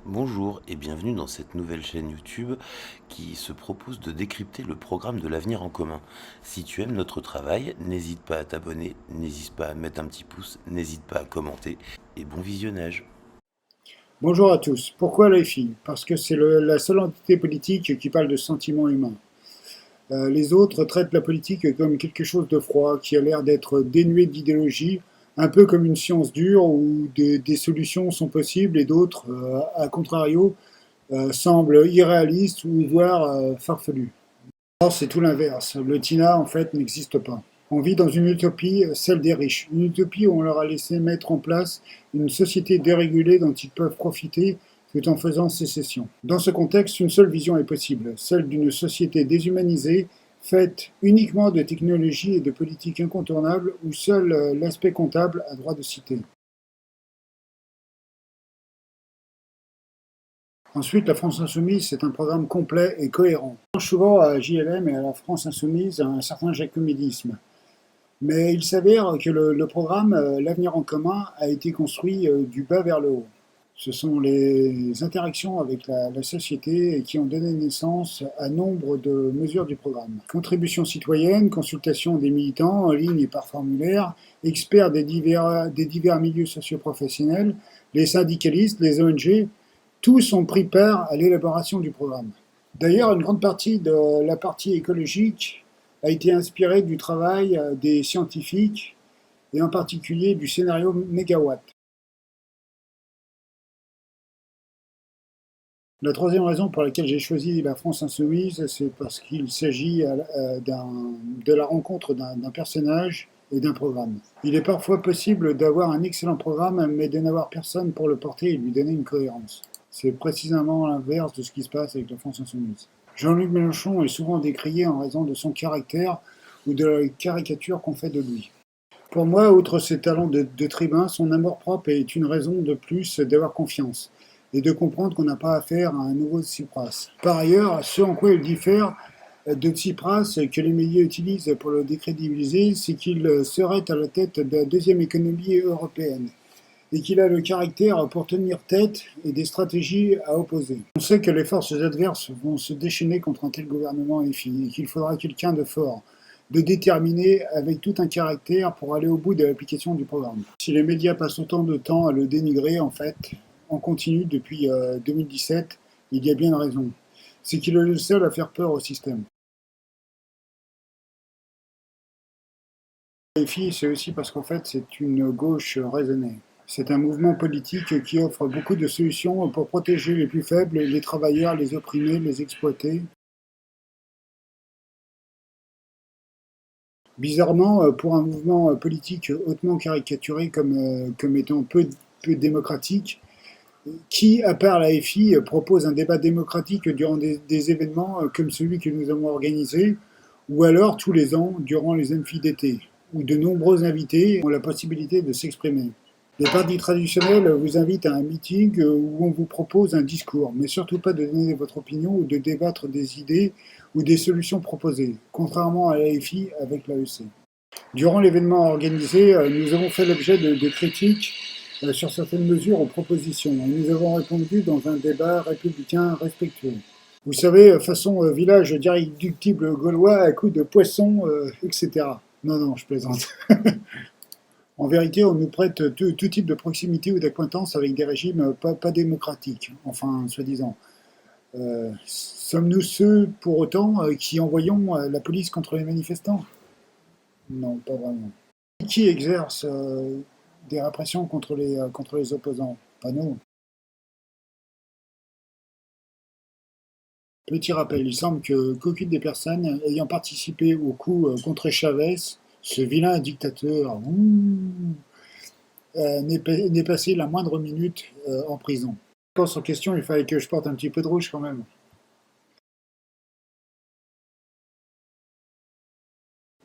Bonjour et bienvenue dans cette nouvelle chaîne YouTube qui se propose de décrypter le programme de l'avenir en commun. Si tu aimes notre travail, n'hésite pas à t'abonner, n'hésite pas à mettre un petit pouce, n'hésite pas à commenter et bon visionnage. Bonjour à tous. Pourquoi les filles? Parce que c'est la seule entité politique qui parle de sentiments humains. Les autres traitent la politique comme quelque chose de froid, qui a l'air d'être dénué d'idéologie, un peu comme une science dure où des solutions sont possibles et d'autres, à contrario, semblent irréalistes ou voire farfelues. Or, c'est tout l'inverse. Le TINA, en fait, n'existe pas. On vit dans une utopie, celle des riches. Une utopie où on leur a laissé mettre en place une société dérégulée dont ils peuvent profiter tout en faisant sécession. Dans ce contexte, une seule vision est possible, celle d'une société déshumanisée, faite uniquement de technologies et de politiques incontournables où seul l'aspect comptable a droit de citer. Ensuite, la France Insoumise, c'est un programme complet et cohérent. On reproche souvent à JLM et à la France Insoumise un certain jacobinisme. Mais il s'avère que le programme L'avenir en commun a été construit du bas vers le haut. Ce sont les interactions avec la société qui ont donné naissance à nombre de mesures du programme. Contribution citoyenne, consultation des militants en ligne et par formulaire, experts des divers milieux socioprofessionnels, les syndicalistes, les ONG, tous ont pris part à l'élaboration du programme. D'ailleurs, une grande partie de la partie écologique a été inspirée du travail des scientifiques et en particulier du scénario Mégawatt. La troisième raison pour laquelle j'ai choisi la France Insoumise, c'est parce qu'il s'agit de la rencontre d'un personnage et d'un programme. Il est parfois possible d'avoir un excellent programme, mais de n'avoir personne pour le porter et lui donner une cohérence. C'est précisément l'inverse de ce qui se passe avec la France Insoumise. Jean-Luc Mélenchon est souvent décrié en raison de son caractère ou de la caricature qu'on fait de lui. Pour moi, outre ses talents de tribun, son amour-propre est une raison de plus d'avoir confiance et de comprendre qu'on n'a pas affaire à un nouveau Tsipras. Par ailleurs, ce en quoi il diffère de Tsipras que les médias utilisent pour le décrédibiliser, c'est qu'il serait à la tête de la deuxième économie européenne et qu'il a le caractère pour tenir tête et des stratégies à opposer. On sait que les forces adverses vont se déchaîner contre un tel gouvernement EFI et qu'il faudra quelqu'un de fort, de déterminé, avec tout un caractère pour aller au bout de l'application du programme. Si les médias passent autant de temps à le dénigrer, en fait, on continue depuis 2017, il y a bien une raison. C'est qu'il est le seul à faire peur au système. EFI, c'est aussi parce qu'en fait, c'est une gauche raisonnée. C'est un mouvement politique qui offre beaucoup de solutions pour protéger les plus faibles, les travailleurs, les opprimés, les exploités. Bizarrement, pour un mouvement politique hautement caricaturé comme étant peu démocratique, qui, à part la FI, propose un débat démocratique durant des événements comme celui que nous avons organisé, ou alors tous les ans durant les Amphi d'été, où de nombreux invités ont la possibilité de s'exprimer. Les partis traditionnels vous invitent à un meeting où on vous propose un discours, mais surtout pas de donner votre opinion ou de débattre des idées ou des solutions proposées, contrairement à l'AFI avec l'AEC. Durant l'événement organisé, nous avons fait l'objet de critiques sur certaines mesures ou propositions, et nous avons répondu dans un débat républicain respectueux. Vous savez, façon village d'irréductible gaulois à coups de poisson, etc. Non, non, je plaisante. En vérité, on nous prête tout type de proximité ou d'acquaintance avec des régimes pas démocratiques, enfin, soi-disant. Sommes-nous ceux, pour autant, qui envoyons la police contre les manifestants? Non, pas vraiment. Qui exerce des répressions contre les opposants? Pas nous. Petit rappel, il semble qu'aucune des personnes ayant participé au coup contre Chavez, ce vilain dictateur, n'ait passé la moindre minute en prison. Pour cette question, il fallait que je porte un petit peu de rouge quand même.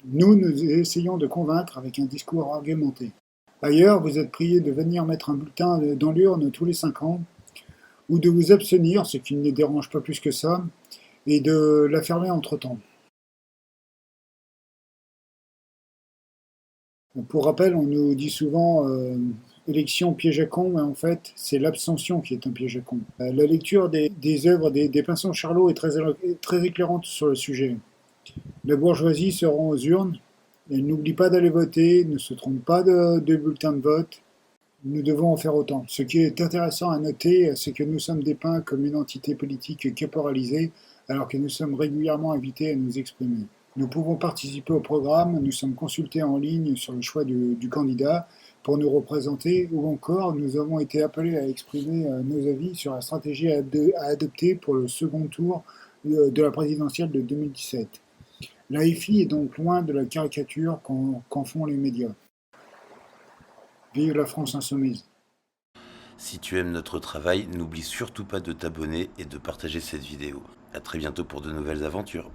Nous essayons de convaincre avec un discours argumenté. Ailleurs, vous êtes prié de venir mettre un bulletin dans l'urne tous les 5 ans, ou de vous abstenir, ce qui ne les dérange pas plus que ça, et de la fermer entre-temps. Pour rappel, on nous dit souvent élection piège à con, mais en fait, c'est l'abstention qui est un piège à con. La lecture des œuvres des Pinsons Charlot est très éclairante sur le sujet. La bourgeoisie se rend aux urnes, elle n'oublie pas d'aller voter, ne se trompe pas de bulletin de vote. Nous devons en faire autant. Ce qui est intéressant à noter, c'est que nous sommes dépeints comme une entité politique caporalisée, alors que nous sommes régulièrement invités à nous exprimer. Nous pouvons participer au programme, nous sommes consultés en ligne sur le choix du candidat pour nous représenter, ou encore nous avons été appelés à exprimer nos avis sur la stratégie à adopter pour le second tour de la présidentielle de 2017. L'AFI est donc loin de la caricature qu'en font les médias. Vive la France insoumise! Si tu aimes notre travail, n'oublie surtout pas de t'abonner et de partager cette vidéo. À très bientôt pour de nouvelles aventures.